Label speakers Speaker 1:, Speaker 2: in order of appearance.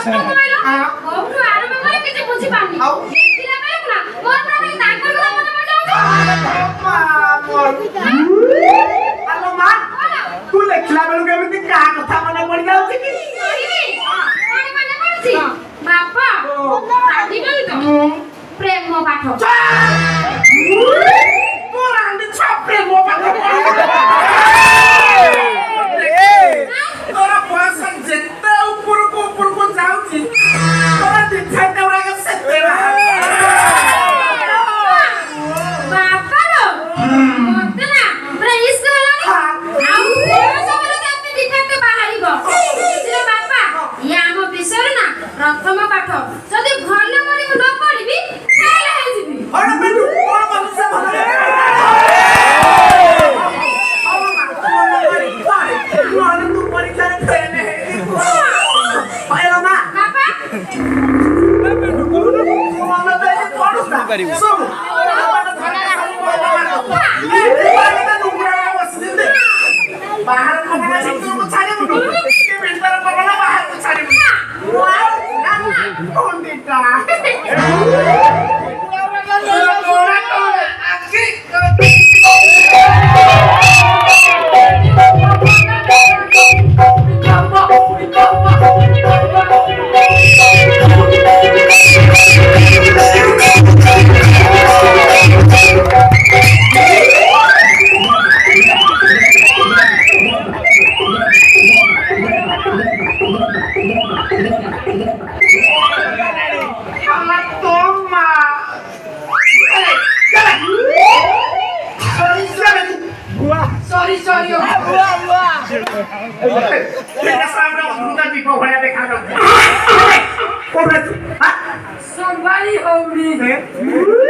Speaker 1: କୋଉଠୁ ଆରମ୍ଭ କରି କିଛି ବୁଝି ପାରୁନି ଦେଖିଲା ବେଳକୁ ନା ମୋର ପୁରା ତାଙ୍କର କଥା ମନେ ପଡିଯାଉଛି।
Speaker 2: ଆଲୋ ମା ତୁ ଲେଖିଲା ବେଳକୁ ଏମିତି କାହା କଥା ମନେ ପଡି ଯାଉଛି କି?
Speaker 1: କଣ ମନେ ପଡୁଛି ବାପା ରାଗିଗଲି ତ ପ୍ରେମ ପାଠ
Speaker 2: ପ୍ରେମ ପାଠ ତୋର ବୟସ ଯେତେ ଉପରକୁ ଉପରକୁ ଯାଉଛି ତୋର ଦିଚ୍ଛାଟା ଗୁଡାକ ସେତେ
Speaker 1: ବାପାର ମତେ ନା ପୁରା ଇସ୍କ ହେଲାଣି ଆଉ ସମୟରେ କେତେ ଡିଫେକ୍ଟ ବାହାରିବ ବୁଝିଲେ ବାପା ଇଏ ଆମ ବିଷୟରେ ନା ପ୍ରଥମ ପାଠ ଯଦି ଭଲ କରିବୁ ନ ପଢିବି ଫେଲ ହେଇଯିବି।
Speaker 2: କଣ ବେଟୁ କଣ ମନୁଷ୍ୟ ଭଲ
Speaker 1: Somebody hold me.